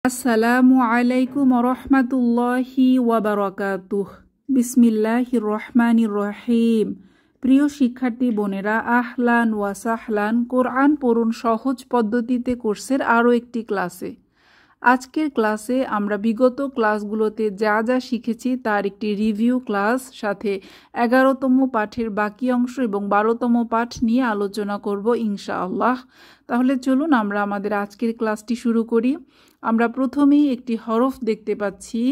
আসসালামু আলাইকুম রহমাতুল্লাহি ওয়াবারাকাতুহ। বিসমিল্লাহির রহমানির রহিম। প্রিয় শিক্ষার্থী বোনেরা, আহলান ওয়া সাহলান। কোরআন পড়ুন সহজ পদ্ধতিতে কোর্সের আরও একটি ক্লাসে। আজকের ক্লাসে আমরা বিগত ক্লাসগুলোতে যা যা শিখেছি তার একটি রিভিউ ক্লাস, সাথে 11তম পাঠের বাকি অংশ এবং 12তম পাঠ নিয়ে আলোচনা করব ইনশাআল্লাহ। তাহলে চলুন আমরা আমাদের আজকের ক্লাসটি শুরু করি। আমরা প্রথমেই একটি হরফ দেখতে পাচ্ছি,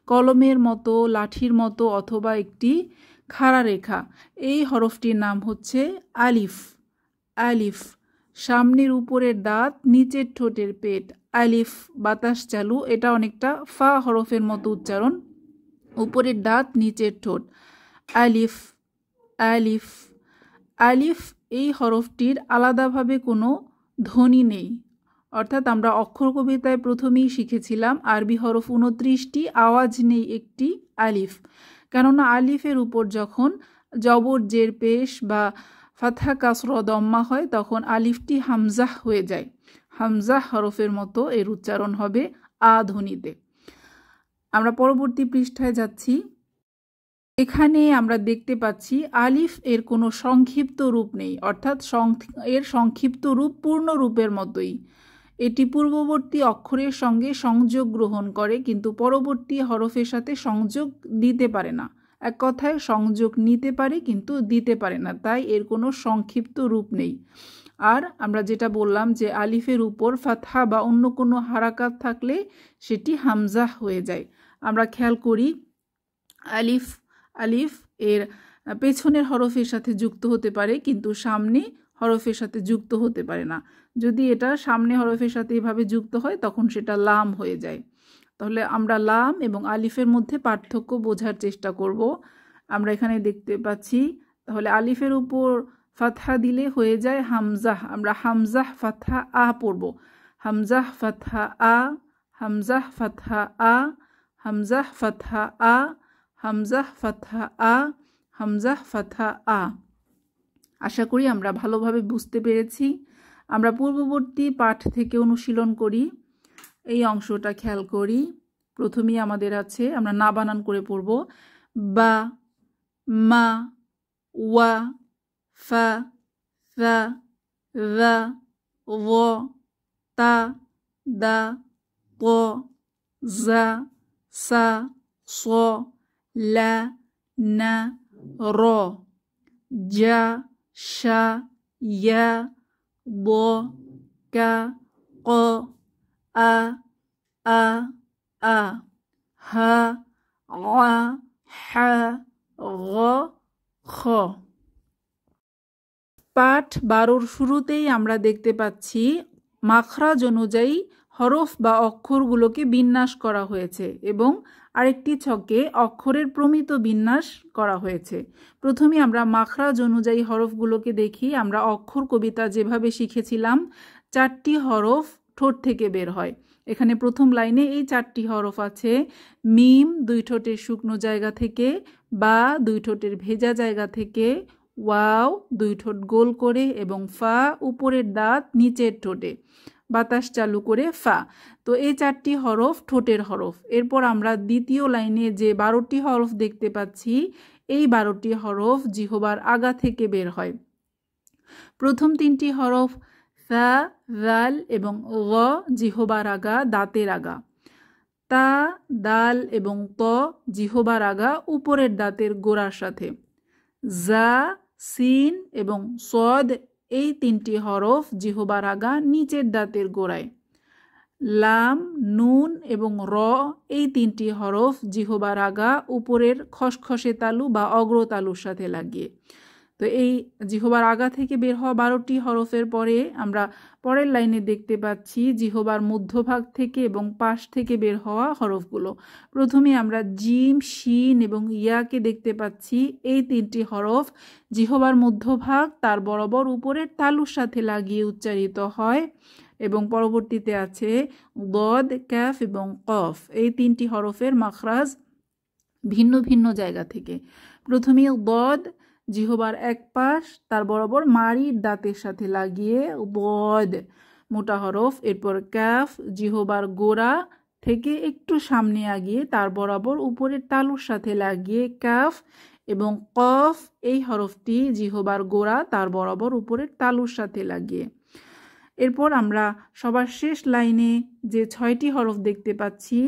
কলমের মতো, লাঠির মতো অথবা একটি খাড়া রেখা। এই হরফটির নাম হচ্ছে আলিফ। আলিফ, সামনের উপরের দাঁত, নিচের ঠোঁটের পেট। আলিফ, বাতাস চালু। এটা অনেকটা ফা হরফের মতো উচ্চারণ, উপরের দাঁত, নিচের ঠোঁট। আলিফ, আলিফ, আলিফ। এই হরফটির আলাদাভাবে কোনো ধ্বনি নেই, অর্থাৎ আমরা অক্ষর কবিতায় প্রথমেই শিখেছিলাম আরবি হরফ 29টি, আওয়াজ নেই একটি আলিফ। কেননা আলিফের উপর যখন জবর, জের, পেশ বা ফাতহা, কাসরা, দম্মা হয় তখন আলিফটি হামজাহ হয়ে যায়। হামজাহ হরফের মতো এর উচ্চারণ হবে আ ধ্বনিতে। আমরা পরবর্তী পৃষ্ঠায় যাচ্ছি। এখানে আমরা দেখতে পাচ্ছি আলিফ এর কোনো সংক্ষিপ্ত রূপ নেই, অর্থাৎ এর সংক্ষিপ্ত রূপ পূর্ণ রূপের মতোই। এটি পূর্ববর্তী অক্ষরের সঙ্গে সংযোগ গ্রহণ করে, কিন্তু পরবর্তী হরফের সাথে সংযোগ দিতে পারে না। এক কথায় সংযোগ নিতে পারে কিন্তু দিতে পারে না, তাই এর কোনো সংক্ষিপ্ত রূপ নেই। আর আমরা যেটা বললাম যে আলিফের উপর ফাতহা বা অন্য কোনো হারাকাত থাকলে সেটি হামজাহ হয়ে যায়। আমরা খেয়াল করি আলিফ, আলিফ এর পেছনের হরফের সাথে যুক্ত হতে পারে কিন্তু সামনে হরফের সাথে যুক্ত হতে পারে না। যদি এটা সামনে হরফের সাথে এভাবে যুক্ত হয় তখন সেটা লাম হয়ে যায়। তাহলে আমরা লাম এবং আলিফের মধ্যে পার্থক্য বোঝার চেষ্টা করব। আমরা এখানে দেখতে পাচ্ছি, তাহলে আলিফের উপর ফাতহা দিলে হয়ে যায় হামজাহ। আমরা হামজাহ ফাতহা আ পড়ব। হামজাহ ফাতহা আ, হামজাহ ফাতহা আ, হামজাহ ফাতহা আ, হামজাহ ফাতহা আ, হামজাহ ফাতহা আ। আশা করি আমরা ভালোভাবে বুঝতে পেরেছি। আমরা পূর্ববর্তী পাঠ থেকে অনুশীলন করি। এই অংশটা খেয়াল করি। প্রথমেই আমাদের আছে, আমরা না বানান করে পড়ব, বা, মা, ওয়া, ফা, ফা, যা, য, তা, দা, ত, জা, সা, স, লা, না, র, জা, শা, ইয়া, ব, কা, ক, আ, আ, আ, হা, আ, হা, গ, খ। পাঠ 12র শুরুতেই আমরা দেখতে পাচ্ছি মাখরাজ অনুযায়ী হরফ বা অক্ষরগুলোকে বিন্যাস করা হয়েছে এবং আরেকটি ছকে অক্ষরের প্রমিত বিন্যাস করা হয়েছে। প্রথমে আমরা মাখরাজ অনুযায়ী হরফগুলোকে দেখি। আমরা অক্ষর কবিতা যেভাবে শিখেছিলাম 4টি হরফ ঠোঁট থেকে বের হয়। এখানে প্রথম লাইনে এই 4টি হরফ আছে। মিম 2 ঠোঁটের শুকনো জায়গা থেকে, বা 2 ঠোঁটের ভেজা জায়গা থেকে, ওয়াও 2 ঠোঁট গোল করে এবং ফা উপরের দাঁত নিচের ঠোঁটে বাতাস চালু করে ফা। তো এই 4টি হরফ ঠোঁটের হরফ। এরপর আমরা দ্বিতীয় লাইনে যে 12টি হরফ দেখতে পাচ্ছি, এই 12টি হরফ জিহবার আগা থেকে বের হয়। প্রথম 3টি হরফ সা, জাল এবং গ জিহবার আগা, দাঁতের আগা। তা, দাল এবং ত জিহবার আগা, উপরের দাঁতের গোড়ার সাথে। জা, সিন এবং সদ এই 3টি হরফ জিহবার আগা, নিচের দাঁতের গোড়ায়। লাম, নুন এবং র এই 3টি হরফ জিহবার আগা, উপরের খসখসে তালু বা অগ্রতালুর সাথে লাগিয়ে। তো এই জিহবার আগা থেকে বের হওয়া 12টি হরফের পরে আমরা পরের লাইনে দেখতে পাচ্ছি জিহবার মধ্যভাগ থেকে এবং পাশ থেকে বের হওয়া হরফগুলো। প্রথমে আমরা জিম, শিন এবং ইয়াকে দেখতে পাচ্ছি। এই 3টি হরফ জিহবার মধ্যভাগ তার বরাবর উপরের তালুর সাথে লাগিয়ে উচ্চারিত হয় এবং পরবর্তীতে আছে দদ, ক্যাফ এবং কফ। এই 3টি হরফের মাখরাজ ভিন্ন ভিন্ন জায়গা থেকে। প্রথমে দদ জিহবার এক পাশ তার বরাবর মাড়ির দাঁতের সাথে লাগিয়ে বদ, মোটা হরফ, এরপর কাফ জিহবার গোড়া থেকে একটু সামনে আগিয়ে তার বরাবর উপরের তালুর সাথে লাগিয়ে কাফ, এবং কফ এই হরফটি জিহবার গোড়া তার বরাবর উপরের তালুর সাথে লাগিয়ে। এরপর আমরা সবার শেষ লাইনে যে 6টি হরফ দেখতে পাচ্ছি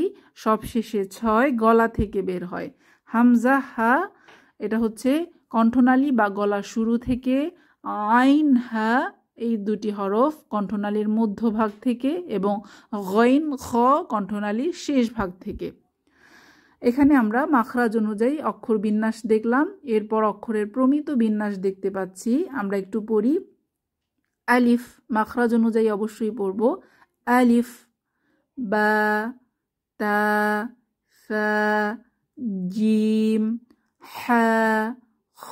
সব শেষে 6 গলা থেকে বের হয়। হামজা হা এটা হচ্ছে কণ্ঠনালী বা গলার শুরু থেকে, আইন হা এই দুটি হরফ কণ্ঠনালীর মধ্যভাগ থেকে, এবং গইন খ কণ্ঠনালীর শেষ ভাগ থেকে। এখানে আমরা মাখরাজ অনুযায়ী অক্ষর বিন্যাস দেখলাম। এরপর অক্ষরের প্রমিত বিন্যাস দেখতে পাচ্ছি, আমরা একটু পড়ি। আলিফ মাখরাজ অনুযায়ী অবশ্যই পড়ব। আলিফ, বা, তা, সা, জিম, হা, খ,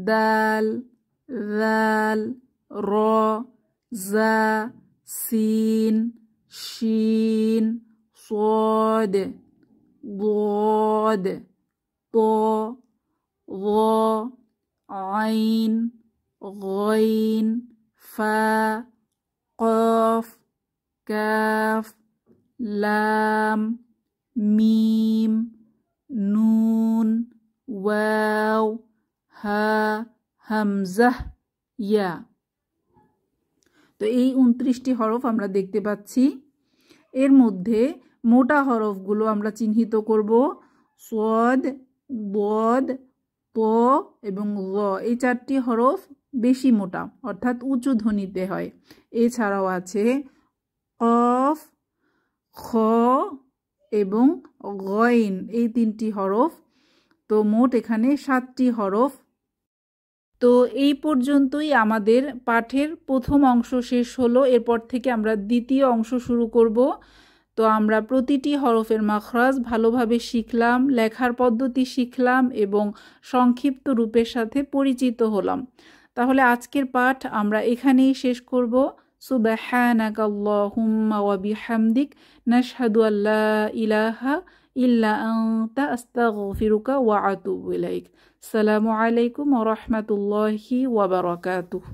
দাল, জাল, র, জা, সিন, শিন, صاد, ضاد, طا, ظا, عين, غين, فا, قاف, কাফ, লাম, মিম, নুন, ওয়াও, হা, হামজাহ, ইয়া। তো এই 29টি হরফ আমরা দেখতে পাচ্ছি। এর মধ্যে মোটা হরফগুলো আমরা চিহ্নিত করব। সদ, বদ, ত এবং ল এই 4টি হরফ বেশি মোটা, অর্থাৎ উঁচু ধ্বনিতে হয়। এছাড়াও আছে কফ, খ এবং গইন এই 3টি হরফ। তো মোট এখানে 7টি হরফ। তো এই পর্যন্তই আমাদের পাঠের প্রথম অংশ শেষ হলো। এরপর থেকে আমরা দ্বিতীয় অংশ শুরু করব। তো আমরা প্রতিটি হরফের মাখরাজ ভালোভাবে শিখলাম, লেখার পদ্ধতি শিখলাম এবং সংক্ষিপ্ত রূপের সাথে পরিচিত হলাম। তাহলে আজকের পাঠ আমরা এখানেই শেষ করব। সুবহানাকাল্লাহুম্মা ওয়া বিহামদিক নাশহাদু আল্লা ইলাহা ইল্লা আনতা আস্তাগফিরুকা ওয়া আতুবু ইলাইক। আসসালামু আলাইকুম ওয়া রাহমাতুল্লাহি ওয়া বারাকাতুহু।